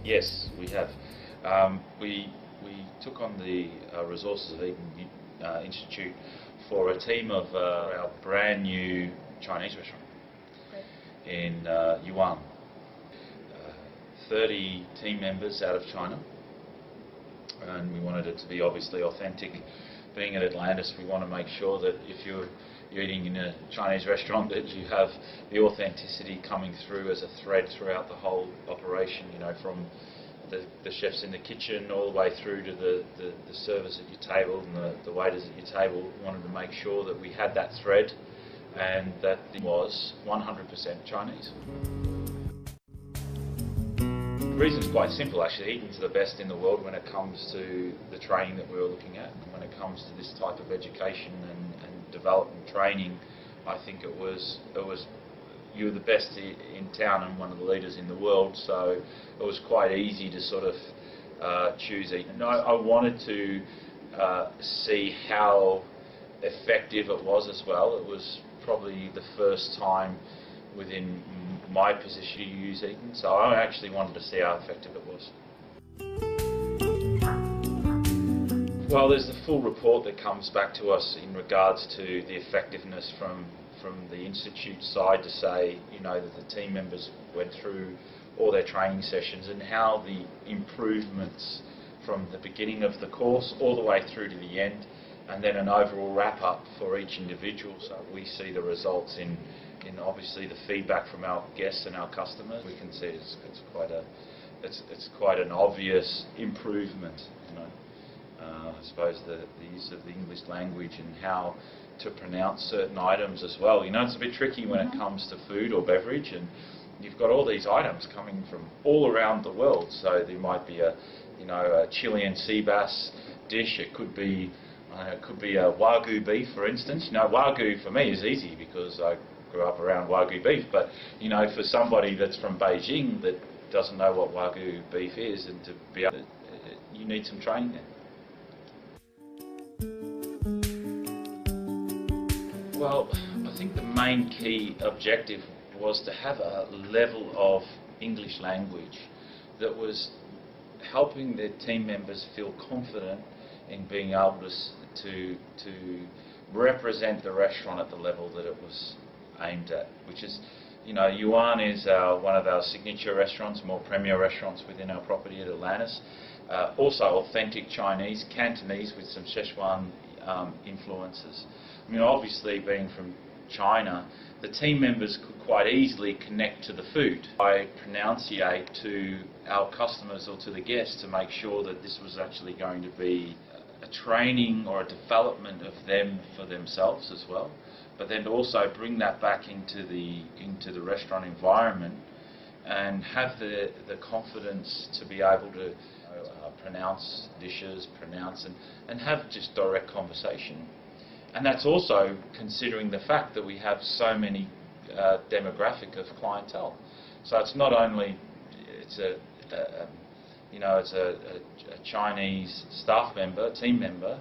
Yes, we have. We took on the resources of Eton Institute for a team of our brand new Chinese restaurant in Yuan. 30 team members out of China, and we wanted it to be obviously authentic. Being at Atlantis, we want to make sure that if you're eating in a Chinese restaurant, that you have the authenticity coming through as a thread throughout the whole operation, you know, from the chefs in the kitchen all the way through to the servers at your table and the waiters at your table. We wanted to make sure that we had that thread and that it was 100% Chinese. The reason is quite simple actually. Eton's the best in the world when it comes to the training that we were looking at, and when it comes to this type of education and development training. I think it was you were the best in town and one of the leaders in the world, so it was quite easy to sort of choose Eton. I wanted to see how effective it was as well. It was probably the first time within my position to use Eton, so I actually wanted to see how effective it was. Well, there's the full report that comes back to us in regards to the effectiveness from the Institute side to say, you know, that the team members went through all their training sessions and how the improvements from the beginning of the course all the way through to the end, and then an overall wrap-up for each individual. So we see the results in obviously the feedback from our guests and our customers. We can see it's quite an obvious improvement, you know. I suppose the use of the English language and how to pronounce certain items as well. You know, it's a bit tricky when it comes to food or beverage, and you've got all these items coming from all around the world. So there might be a Chilean sea bass dish. It could be a Wagyu beef, for instance. You know, Wagyu for me is easy because I grew up around Wagyu beef. But you know, for somebody that's from Beijing that doesn't know what Wagyu beef is, and to be able to, you need some training there. Well, I think the main key objective was to have a level of English language that was helping the team members feel confident in being able to represent the restaurant at the level that it was aimed at, which is, you know, Yuan is one of our signature restaurants, more premier restaurants within our property at Atlantis. Also authentic Chinese, Cantonese with some Szechuan influences. I mean, obviously being from China, the team members could quite easily connect to the food. I pronunciate to our customers or to the guests to make sure that this was actually going to be a training or a development of them for themselves as well, but then to also bring that back into the restaurant environment and have the confidence to be able to pronounce dishes, and have just direct conversation. And that's also considering the fact that we have so many demographic of clientele. So it's not only it's a Chinese staff member, team member,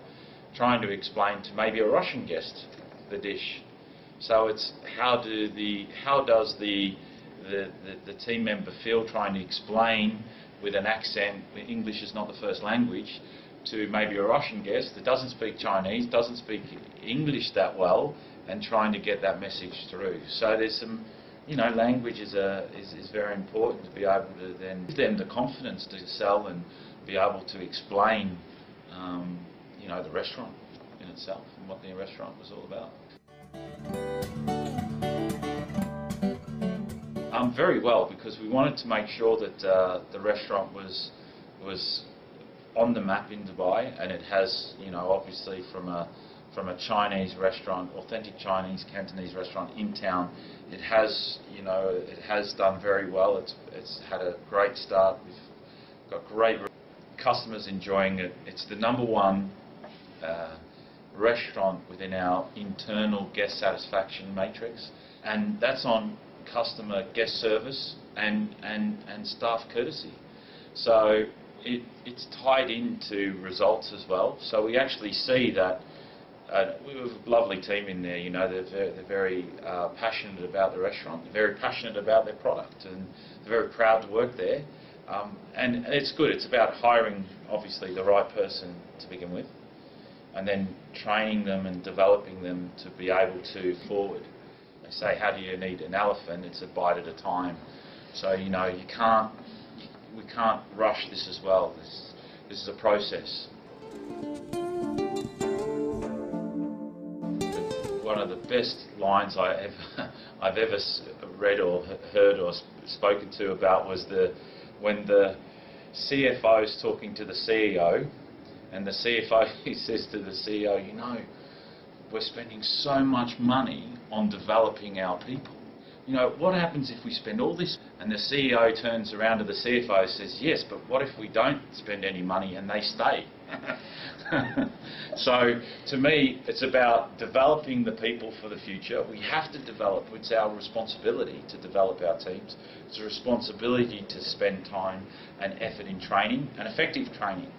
trying to explain to maybe a Russian guest the dish. So it's how does the team member feel trying to explain with an accent, English is not the first language, to maybe a Russian guest that doesn't speak Chinese, doesn't speak English that well, and trying to get that message through. So there's some, you know, language is very important to be able to then give them the confidence to sell and be able to explain, you know, the restaurant in itself and what the restaurant was all about. Very well, because we wanted to make sure that the restaurant was on the map in Dubai, and it has, you know, obviously from a Chinese restaurant, authentic Chinese, Cantonese restaurant in town, it has, you know, it has done very well. It's had a great start. We've got great customers enjoying it. It's the #1 restaurant within our internal guest satisfaction matrix, and that's on customer guest service and staff courtesy. So it's tied into results as well. So we actually see that we have a lovely team in there. You know, they're very passionate about the restaurant. They're very passionate about their product, and they're very proud to work there. And it's good. It's about hiring, obviously, the right person to begin with, and then training them and developing them to be able to forward. They say, how do you eat an elephant? It's a bite at a time. So, you know, we can't rush this as well. This is a process. One of the best lines I've ever read or heard or spoken to about was when the CFO is talking to the CEO, and the CFO says to the CEO, you know, we're spending so much money on developing our people. You know, what happens if we spend all this? And the CEO turns around to the CFO and says, yes, but what if we don't spend any money and they stay? So, to me, it's about developing the people for the future. We have to develop. It's our responsibility to develop our teams. It's a responsibility to spend time and effort in training, and effective training,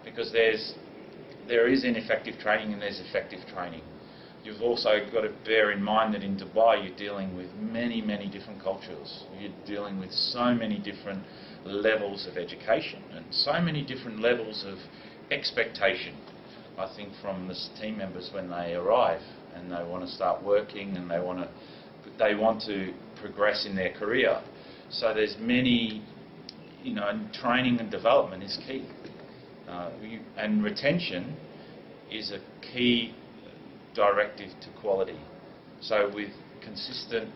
because there is ineffective training and there's effective training. You've also got to bear in mind that in Dubai you're dealing with many, many different cultures. You're dealing with so many different levels of education and so many different levels of expectation, I think, from the team members when they arrive and they want to start working and they want to progress in their career. So there's many, you know, and training and development is key. And retention is a key directive to quality. So with consistent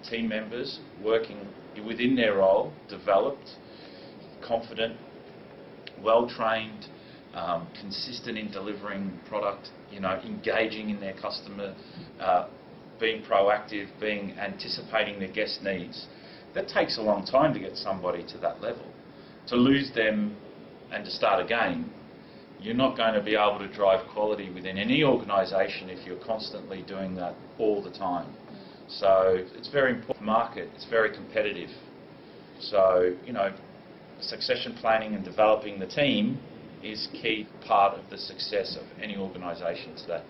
team members working within their role, developed, confident, well-trained, consistent in delivering product, you know, engaging in their customer, being proactive, anticipating their guest needs, that takes a long time to get somebody to that level. To lose them and to start again, you're not going to be able to drive quality within any organisation if you're constantly doing that all the time. So it's very important market, it's very competitive. So, you know, succession planning and developing the team is key part of the success of any organisation today.